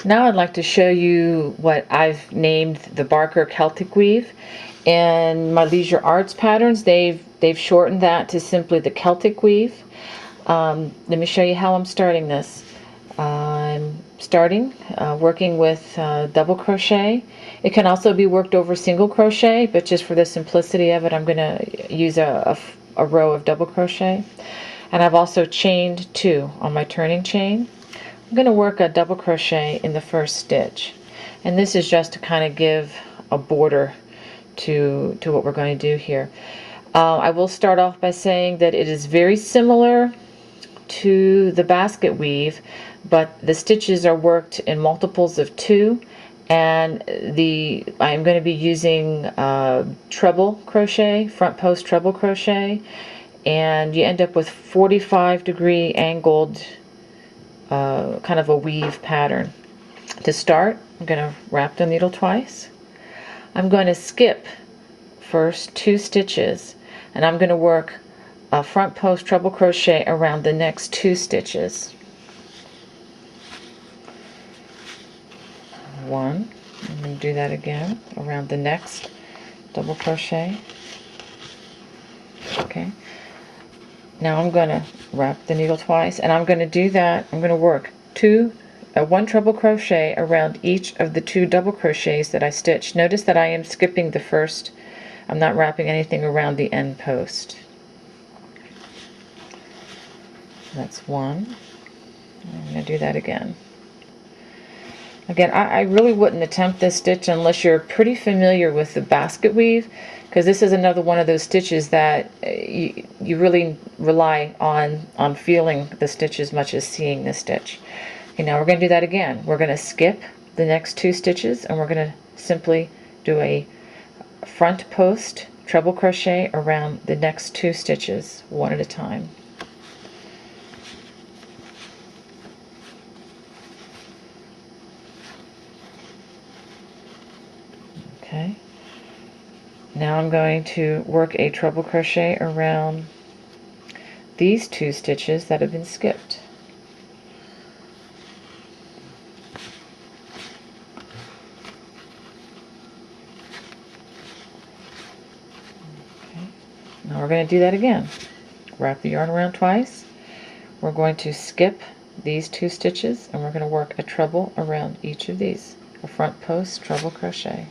Now I'd like to show you what I've named the Barker Celtic weave. In my Leisure Arts patterns, they've shortened that to simply the Celtic weave. Let me show you how I'm starting this. I'm starting working with double crochet. It can also be worked over single crochet, but just for the simplicity of it, I'm going to use a row of double crochet. And I've also chained 2 on my turning chain. I'm going to work a double crochet in the first stitch, and this is just to kind of give a border to what we're going to do here. I will start off by saying that it is very similar to the basket weave, but the stitches are worked in multiples of 2, and I'm going to be using treble crochet, front post treble crochet, and you end up with 45-degree angled kind of a weave pattern. To start, I'm going to wrap the needle twice. I'm going to skip first 2 stitches, and I'm going to work a front post treble crochet around the next 2 stitches. 1, I'm going to do that again around the next double crochet. Okay. Now I'm going to wrap the needle twice, and I'm going to do that. I'm going to work 1 treble crochet around each of the 2 double crochets that I stitched. Notice that I am skipping the first. I'm not wrapping anything around the end post. That's 1. I'm going to do that again. Again, I really wouldn't attempt this stitch unless you're pretty familiar with the basket weave, because this is another one of those stitches that you really rely on feeling the stitch as much as seeing the stitch. Okay, now we're going to do that again. We're going to skip the next 2 stitches, and we're going to simply do a front post treble crochet around the next 2 stitches, one at a time. Okay. Now I'm going to work a treble crochet around these 2 stitches that have been skipped. Okay. Now we're going to do that again. Wrap the yarn around twice. We're going to skip these 2 stitches, and we're going to work a treble around each of these. A front post treble crochet.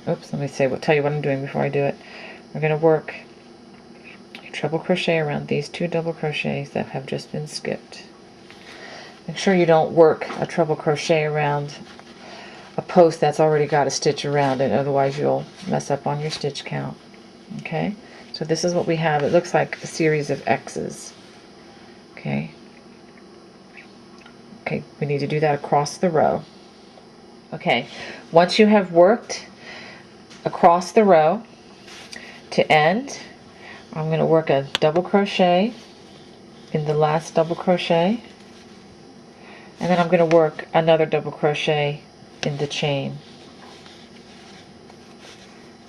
Oops, let me tell you what I'm doing before I do it. We're going to work a treble crochet around these 2 double crochets that have just been skipped. Make sure you don't work a treble crochet around a post that's already got a stitch around it, otherwise you'll mess up on your stitch count. Okay, so this is what we have. It looks like a series of X's. Okay, we need to do that across the row. Okay, once you have worked across the row to end, I'm going to work a double crochet in the last double crochet, and then I'm going to work another double crochet in the chain,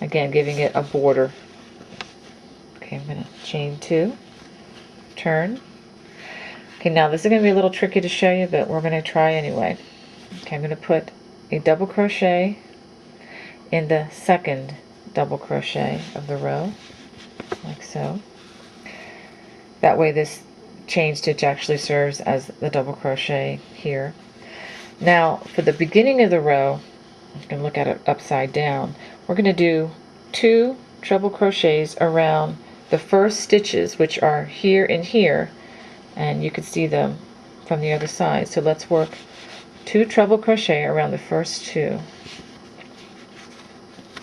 again giving it a border. Okay, I'm going to chain 2, turn. Okay, now this is going to be a little tricky to show you, but we're going to try anyway. Okay, I'm going to put a double crochet in the second double crochet of the row, like so. That way this chain stitch actually serves as the double crochet here. Now for the beginning of the row, I'm going to look at it upside down. We're going to do 2 treble crochets around the first stitches, which are here and here, and you can see them from the other side. So let's work 2 treble crochet around the first 2.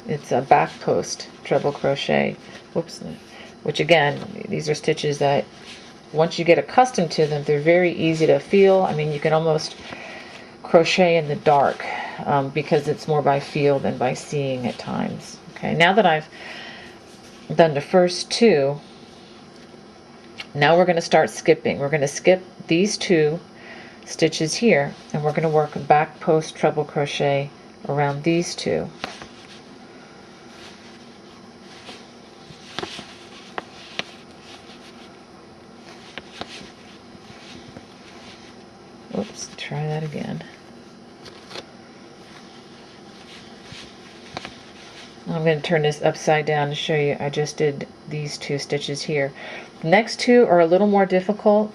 It's a back post treble crochet. Whoops. Which again, these are stitches that once you get accustomed to them, they're very easy to feel. I mean, you can almost crochet in the dark because it's more by feel than by seeing at times. Okay, now that I've done the first 2, now we're going to start skipping. We're going to skip these 2 stitches here, and we're going to work a back post treble crochet around these 2. Try that again. I'm going to turn this upside down to show you. I just did these 2 stitches here. The next 2 are a little more difficult.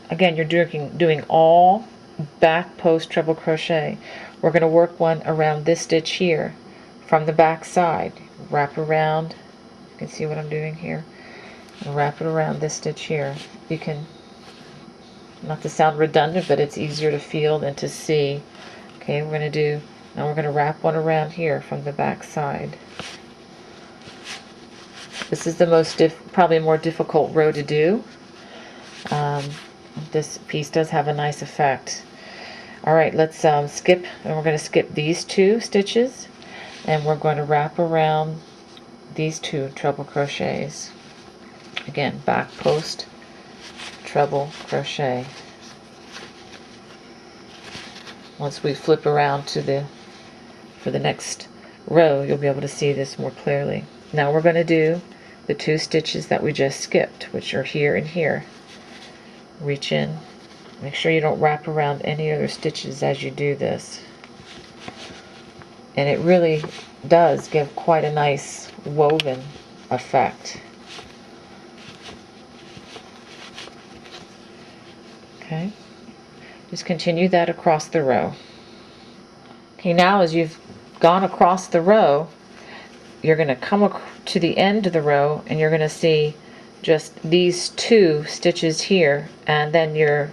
Again, you're doing all back post treble crochet. We're going to work one around this stitch here from the back side. Wrap around. You can see what I'm doing here. And wrap it around this stitch here. You can, not to sound redundant, but it's easier to feel than to see. Okay, we're going to do, now we're going to wrap one around here from the back side. This is the most probably a more difficult row to do. This piece does have a nice effect. Alright, let's skip, and we're going to skip these 2 stitches, and we're going to wrap around these 2 treble crochets. Again, back post treble crochet. Once we flip around to for the next row, you'll be able to see this more clearly. Now we're going to do the 2 stitches that we just skipped, which are here and here. Reach in. Make sure you don't wrap around any other stitches as you do this. And it really does give quite a nice woven effect. Okay. Just continue that across the row. Okay, now as you've gone across the row, you're going to come to the end of the row, and you're going to see just these 2 stitches here, and then your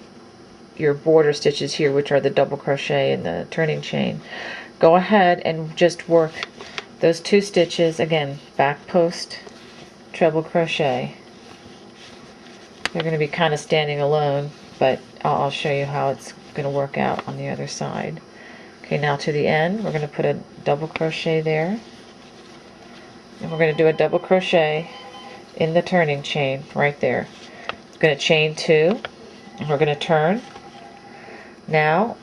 border stitches here, which are the double crochet and the turning chain. Go ahead and just work those 2 stitches again, back post treble crochet. They're going to be kind of standing alone, but I'll show you how it's going to work out on the other side. Okay, now to the end, we're going to put a double crochet there, and we're going to do a double crochet in the turning chain right there. It's going to chain 2, and we're going to turn. Now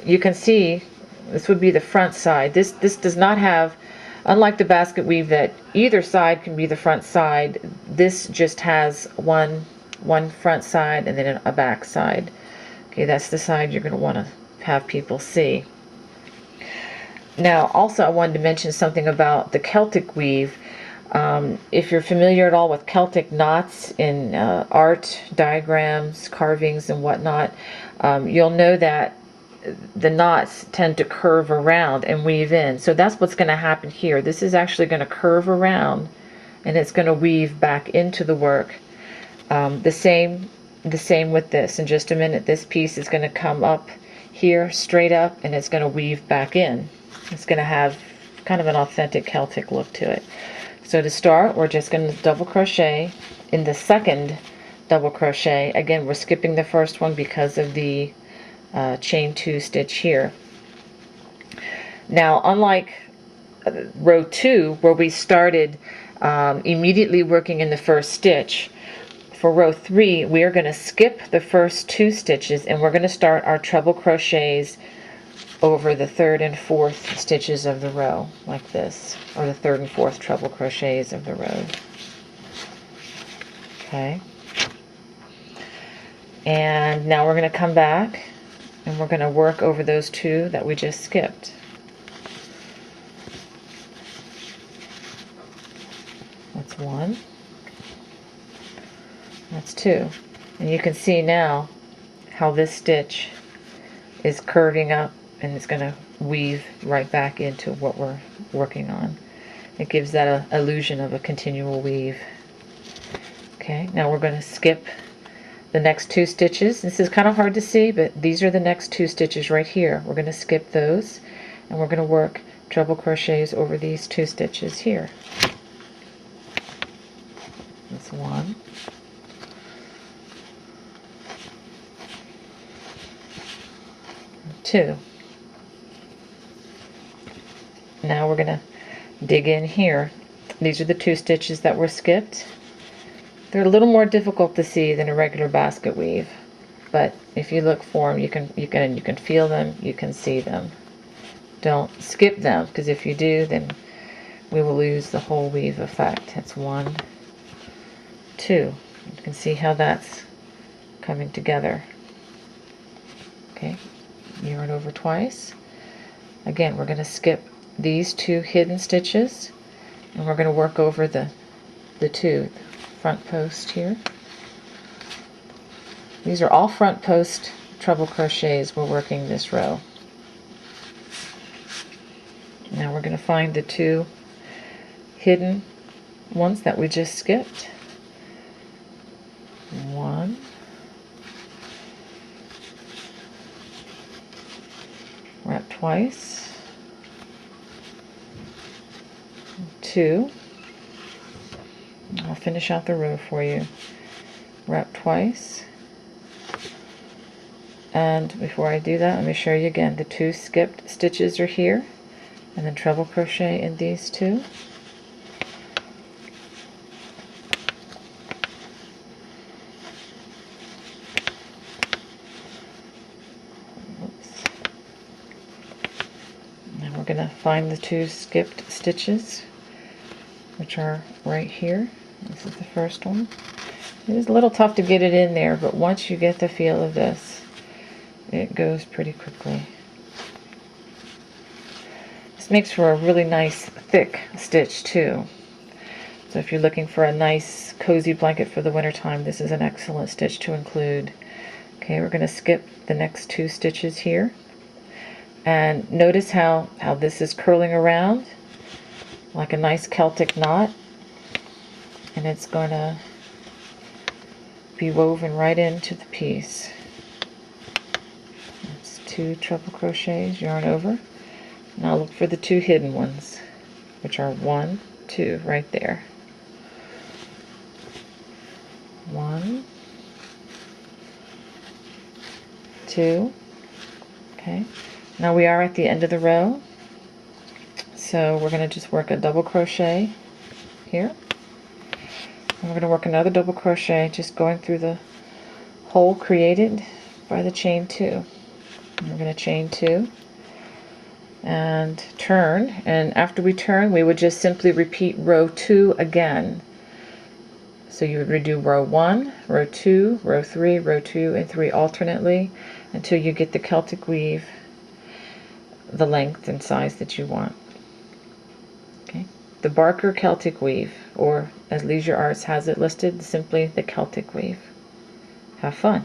you can see this would be the front side. This does not have, unlike the basket weave that either side can be the front side, this just has one front side and then a back side. Okay, that's the side you're going to want to have people see. Now also I wanted to mention something about the Celtic weave. If you're familiar at all with Celtic knots in art, diagrams, carvings, and whatnot, you'll know that the knots tend to curve around and weave in. So that's what's going to happen here. This is actually going to curve around, and it's going to weave back into the work. The same with this. In just a minute, this piece is going to come up here, straight up, and it's going to weave back in. It's going to have kind of an authentic Celtic look to it. So to start, we're just going to double crochet in the second double crochet. Again, we're skipping the first one because of the chain 2 stitch here. Now, unlike row 2, where we started immediately working in the first stitch, for row 3, we are going to skip the first 2 stitches, and we're going to start our treble crochets over the 3rd and 4th stitches of the row, like this, or the 3rd and 4th treble crochets of the row. Okay. And now we're going to come back, and we're going to work over those 2 that we just skipped. That's 1. That's 2. And you can see now how this stitch is curving up, and it's going to weave right back into what we're working on. It gives that illusion of a continual weave. Okay, now we're going to skip the next 2 stitches. This is kind of hard to see, but these are the next 2 stitches right here. We're going to skip those, and we're going to work treble crochets over these 2 stitches here. That's 1. And 2. Now we're going to dig in here. These are the 2 stitches that were skipped. They're a little more difficult to see than a regular basket weave, but if you look for them, you can feel them, you can see them. Don't skip them, because if you do, then we will lose the whole weave effect. That's 1, 2. You can see how that's coming together. Okay, yarn over twice. Again, we're going to skip these 2 hidden stitches, and we're going to work over the 2 front post here. These are all front post treble crochets we're working this row. Now we're going to find the 2 hidden ones that we just skipped. 1, wrap twice, 2, I'll finish out the row for you, wrap twice, and before I do that, let me show you again, the 2 skipped stitches are here, and then treble crochet in these 2. And we're going to find the 2 skipped stitches, which are right here. This is the first one. It is a little tough to get it in there, but once you get the feel of this, it goes pretty quickly. This makes for a really nice thick stitch too. So if you're looking for a nice cozy blanket for the winter time, this is an excellent stitch to include. Okay, we're going to skip the next 2 stitches here. And notice how this is curling around like a nice Celtic knot. And it's going to be woven right into the piece. That's 2 treble crochets, yarn over. Now look for the 2 hidden ones, which are 1, 2, right there. 1, 2. Okay. Now we are at the end of the row, so we're going to just work a double crochet here. And we're going to work another double crochet, just going through the hole created by the chain 2. And we're going to chain 2 and turn, and after we turn we would just simply repeat row 2 again. So you would redo row 1, row 2, row 3, row 2, and 3 alternately until you get the Celtic weave the length and size that you want. Okay. The Barker Celtic weave, or as Leisure Arts has it listed, simply the Celtic weave. Have fun.